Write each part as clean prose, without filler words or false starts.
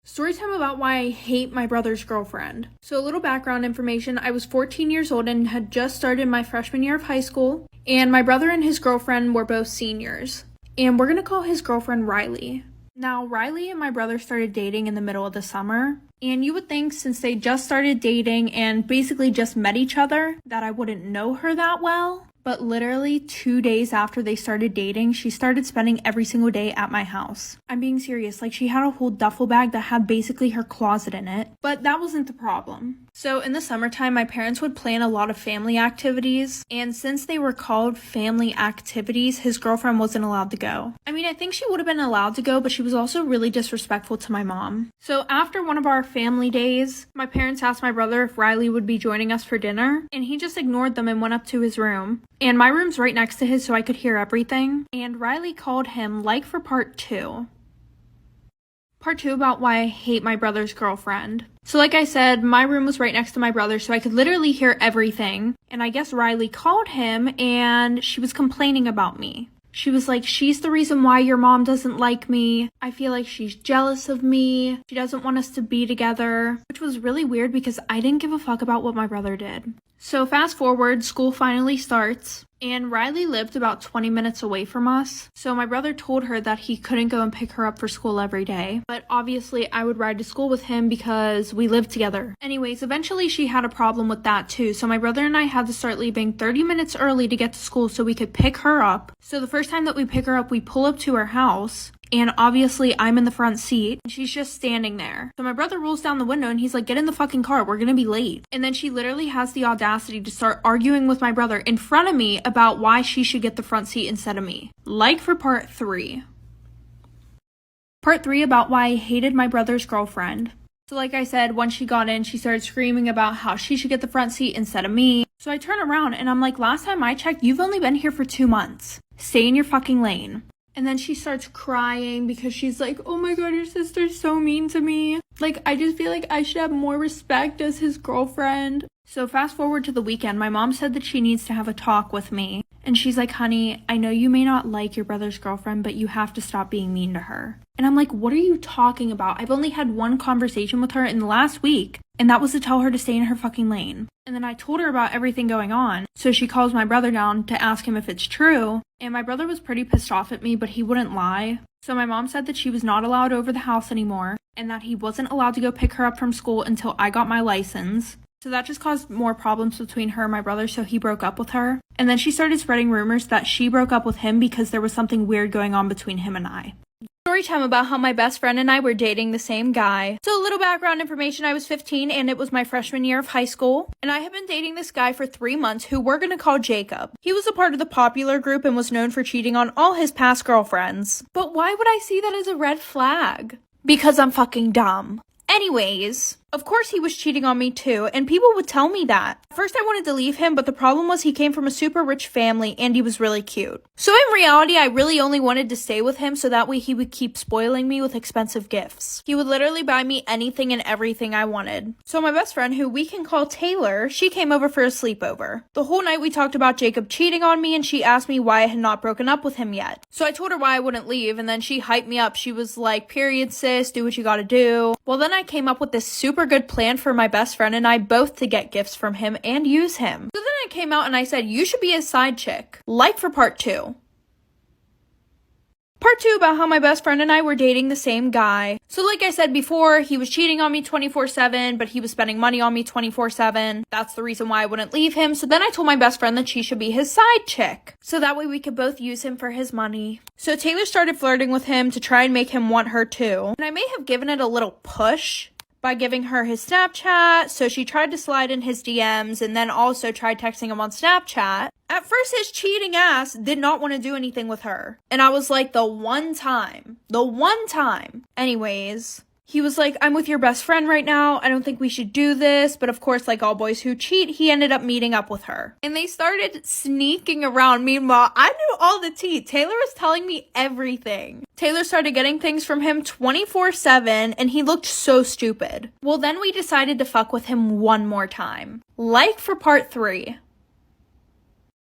Storytime about why I hate my brother's girlfriend. So a little background information, I was 14 years old and had just started my freshman year of high school, and my brother and his girlfriend were both seniors. And we're gonna call his girlfriend Riley. Now, Riley and my brother started dating in the middle of the summer, and you would think since they just started dating and basically just met each other that I wouldn't know her that well. But literally 2 days after they started dating, she started spending every single day at my house. I'm being serious, like she had a whole duffel bag that had basically her closet in it. But that wasn't the problem. So in the summertime, my parents would plan a lot of family activities, and since they were called family activities, his girlfriend wasn't allowed to go. I mean, I think she would have been allowed to go, but she was also really disrespectful to my mom. So after one of our family days, my parents asked my brother if Riley would be joining us for dinner, and he just ignored them and went up to his room. And my room's right next to his, so I could hear everything. And Riley called him like for part 2. Part 2 about why I hate my brother's girlfriend. So like I said, my room was right next to my brother, so I could literally hear everything. And I guess Riley called him and she was complaining about me. She was like, she's the reason why your mom doesn't like me. I feel like she's jealous of me. She doesn't want us to be together, which was really weird because I didn't give a fuck about what my brother did. So fast forward, school finally starts, and Riley lived about 20 minutes away from us. So my brother told her that he couldn't go and pick her up for school every day. But obviously I would ride to school with him because we lived together. Anyways, eventually she had a problem with that too. So my brother and I had to start leaving 30 minutes early to get to school so we could pick her up. So the first time that we pick her up, we pull up to her house. And obviously I'm in the front seat and she's just standing there. So my brother rolls down the window and he's like, get in the fucking car, we're gonna be late. And then she literally has the audacity to start arguing with my brother in front of me about why she should get the front seat instead of me. Like for part 3. Part 3 about why I hated my brother's girlfriend. So like I said, once she got in, she started screaming about how she should get the front seat instead of me. So I turn around and I'm like, last time I checked, you've only been here for 2 months. Stay in your fucking lane. And then she starts crying because she's like, oh my god, your sister's so mean to me. Like, I just feel like I should have more respect as his girlfriend. So fast forward to the weekend, my mom said that she needs to have a talk with me. And she's like, honey, I know you may not like your brother's girlfriend, but you have to stop being mean to her. And I'm like, what are you talking about? I've only had one conversation with her in the last week, and that was to tell her to stay in her fucking lane. And then I told her about everything going on. So she calls my brother down to ask him if it's true. And my brother was pretty pissed off at me, but he wouldn't lie. So my mom said that she was not allowed over the house anymore, and that he wasn't allowed to go pick her up from school until I got my license. So that just caused more problems between her and my brother, so he broke up with her. And then she started spreading rumors that she broke up with him because there was something weird going on between him and I. Story time about how my best friend and I were dating the same guy. So a little background information, I was 15 and it was my freshman year of high school. And I had been dating this guy for 3 months who we're gonna call Jacob. He was a part of the popular group and was known for cheating on all his past girlfriends. But why would I see that as a red flag? Because I'm fucking dumb. Anyways, of course he was cheating on me too, and people would tell me that. At first I wanted to leave him, but the problem was he came from a super rich family and he was really cute. So in reality, I really only wanted to stay with him so that way he would keep spoiling me with expensive gifts. He would literally buy me anything and everything I wanted. So my best friend, who we can call Taylor, she came over for a sleepover. The whole night we talked about Jacob cheating on me and she asked me why I had not broken up with him yet. So I told her why I wouldn't leave, and then she hyped me up. She was like, period sis, do what you gotta do. Well, then I came up with this super good plan for my best friend and I both to get gifts from him and use him. So then I came out and I said, you should be his side chick. Like for part 2. Part 2 about how my best friend and I were dating the same guy. So like I said before, he was cheating on me 24/7, but he was spending money on me 24/7. That's the reason why I wouldn't leave him. So then I told my best friend that she should be his side chick. So that way we could both use him for his money. So Taylor started flirting with him to try and make him want her too. And I may have given it a little push by giving her his Snapchat, so she tried to slide in his DMs and then also tried texting him on Snapchat. At first, his cheating ass did not want to do anything with her. And I was like, the one time. Anyways, he was like, I'm with your best friend right now. I don't think we should do this. But of course, like all boys who cheat, he ended up meeting up with her. And they started sneaking around. Meanwhile, I knew all the tea. Taylor was telling me everything. Taylor started getting things from him 24/7 and he looked so stupid. Well, then we decided to fuck with him one more time. Like for part 3.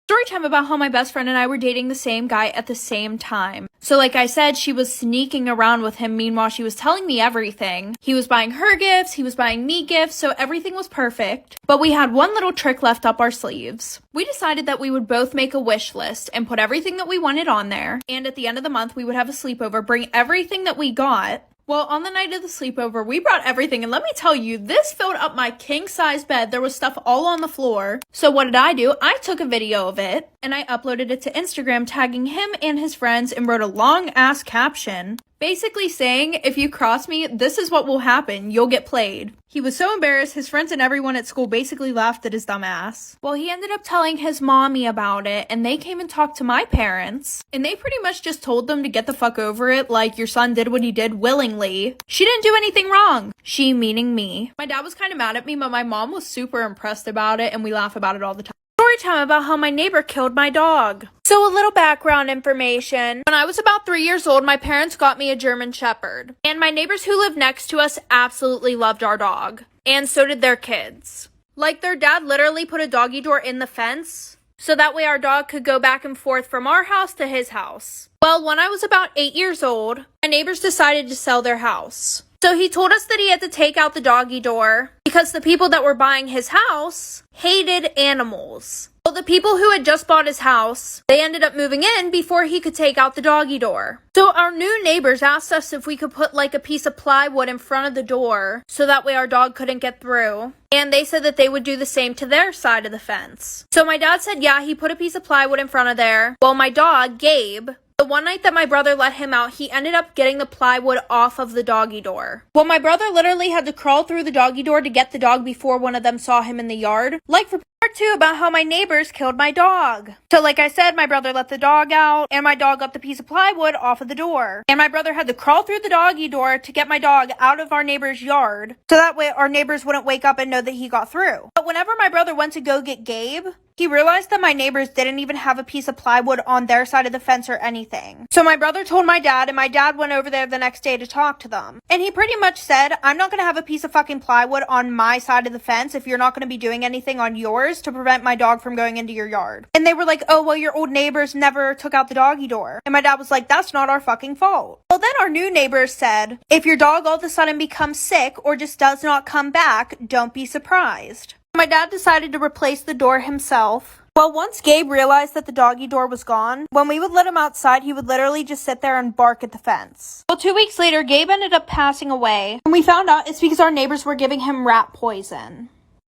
Story time about how my best friend and I were dating the same guy at the same time. So like I said, she was sneaking around with him, meanwhile she was telling me everything. He was buying her gifts, he was buying me gifts, so everything was perfect. But we had one little trick left up our sleeves. We decided that we would both make a wish list and put everything that we wanted on there. And at the end of the month, we would have a sleepover, bring everything that we got. Well, on the night of the sleepover, we brought everything, and let me tell you, this filled up my king-size bed. There was stuff all on the floor. So what did I do? I took a video of it, and I uploaded it to Instagram, tagging him and his friends, and wrote a long-ass caption, basically saying, if you cross me, this is what will happen. You'll get played. He was so embarrassed, his friends and everyone at school basically laughed at his dumb ass. Well, he ended up telling his mommy about it, and they came and talked to my parents, and they pretty much just told them to get the fuck over it, like your son did what he did willingly. She didn't do anything wrong. She meaning me. My dad was kind of mad at me, but my mom was super impressed about it, and we laugh about it all the time. Story time about how my neighbor killed my dog. So a little background information. When I was about 3 years old, my parents got me a German Shepherd. And my neighbors who lived next to us absolutely loved our dog. And so did their kids. Like their dad literally put a doggy door in the fence, so that way our dog could go back and forth from our house to his house. Well, when I was about 8 years old, my neighbors decided to sell their house. So he told us that he had to take out the doggy door because the people that were buying his house hated animals. Well, the people who had just bought his house, they ended up moving in before he could take out the doggy door. So our new neighbors asked us if we could put like a piece of plywood in front of the door so that way our dog couldn't get through. And they said that they would do the same to their side of the fence. So my dad said, yeah, he put a piece of plywood in front of there. Well, my dog, Gabe, the one night that my brother let him out, he ended up getting the plywood off of the doggy door. Well, my brother literally had to crawl through the doggy door to get the dog before one of them saw him in the yard. Like for part 2 about how my neighbors killed my dog. So like I said, my brother let the dog out, and my dog got the piece of plywood off of the door. And my brother had to crawl through the doggy door to get my dog out of our neighbor's yard, so that way our neighbors wouldn't wake up and know that he got through. But whenever my brother went to go get Gabe, he realized that my neighbors didn't even have a piece of plywood on their side of the fence or anything. So my brother told my dad, and my dad went over there the next day to talk to them. And he pretty much said, I'm not going to have a piece of fucking plywood on my side of the fence if you're not going to be doing anything on yours to prevent my dog from going into your yard. And they were like, oh, well, your old neighbors never took out the doggy door. And my dad was like, that's not our fucking fault. Well, then our new neighbors said, if your dog all of a sudden becomes sick or just does not come back, don't be surprised. My dad decided to replace the door himself. Well, once Gabe realized that the doggy door was gone, when we would let him outside, he would literally just sit there and bark at the fence. Well, 2 weeks later, Gabe ended up passing away, and we found out it's because our neighbors were giving him rat poison.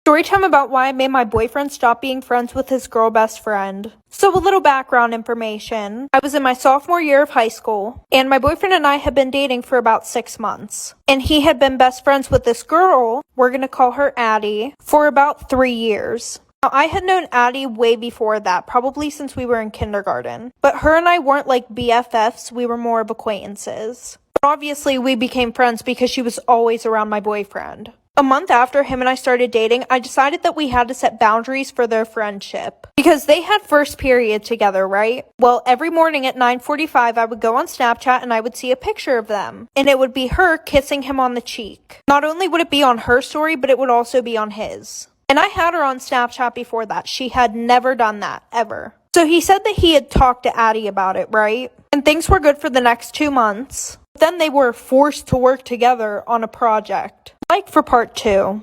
Story time about why I made my boyfriend stop being friends with his girl best friend. So a little background information. I was in my sophomore year of high school, and my boyfriend and I had been dating for about 6 months. And he had been best friends with this girl, we're gonna call her Addie, for about 3 years. Now, I had known Addie way before that, probably since we were in kindergarten. But her and I weren't like BFFs, we were more of acquaintances. But obviously, we became friends because she was always around my boyfriend. A month after him and I started dating, I decided that we had to set boundaries for their friendship. Because they had first period together, right? Well, every morning at 9:45, I would go on Snapchat and I would see a picture of them. And it would be her kissing him on the cheek. Not only would it be on her story, but it would also be on his. And I had her on Snapchat before that. She had never done that, ever. So he said that he had talked to Addie about it, right? And things were good for the next 2 months. Then they were forced to work together on a project. Like for part 2.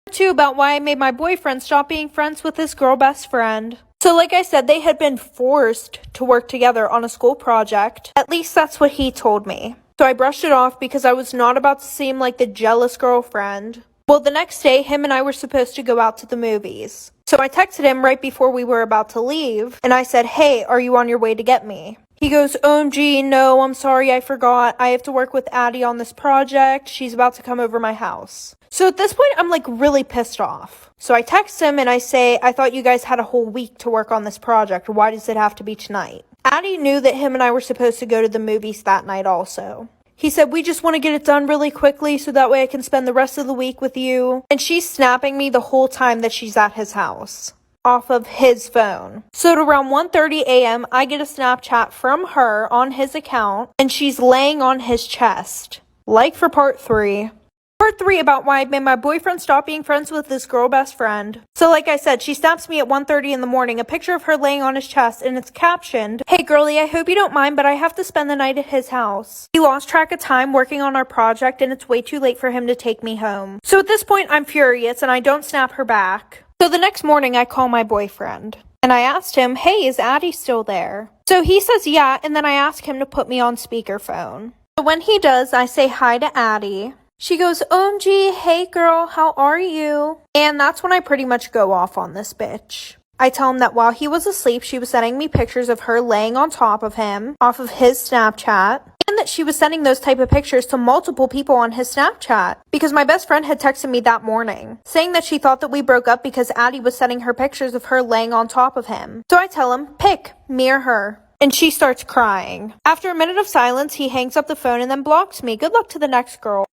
Part 2 about why I made my boyfriend stop being friends with his girl best friend. So like I said, they had been forced to work together on a school project. At least that's what he told me. So I brushed it off because I was not about to seem like the jealous girlfriend. Well, the next day, him and I were supposed to go out to the movies. So I texted him right before we were about to leave, and I said, hey, are you on your way to get me? He goes, OMG, no, I'm sorry, I forgot. I have to work with Addie on this project. She's about to come over my house. So at this point, I'm like really pissed off. So I text him and I say, I thought you guys had a whole week to work on this project. Why does it have to be tonight? Addie knew that him and I were supposed to go to the movies that night also. He said, we just want to get it done really quickly so that way I can spend the rest of the week with you. And she's snapping me the whole time that she's at his house off of his phone. So at around 1:30 a.m., I get a Snapchat from her on his account, and she's laying on his chest. Like for part 3. Part 3 about why I made my boyfriend stop being friends with his girl best friend. So like I said, she snaps me at 1:30 in the morning, a picture of her laying on his chest, and it's captioned, "Hey girlie, I hope you don't mind, but I have to spend the night at his house. He lost track of time working on our project and it's way too late for him to take me home." So at this point, I'm furious and I don't snap her back. So the next morning, I call my boyfriend. And I asked him, "Hey, is Addie still there?" So he says yeah, and then I ask him to put me on speakerphone. So when he does, I say hi to Addie. She goes, "OMG, hey girl, how are you?" And that's when I pretty much go off on this bitch. I tell him that while he was asleep, she was sending me pictures of her laying on top of him off of his Snapchat, and that she was sending those type of pictures to multiple people on his Snapchat because my best friend had texted me that morning saying that she thought that we broke up because Addie was sending her pictures of her laying on top of him. So I tell him, pick me or her. And she starts crying. After a minute of silence, he hangs up the phone and then blocks me. Good luck to the next girl.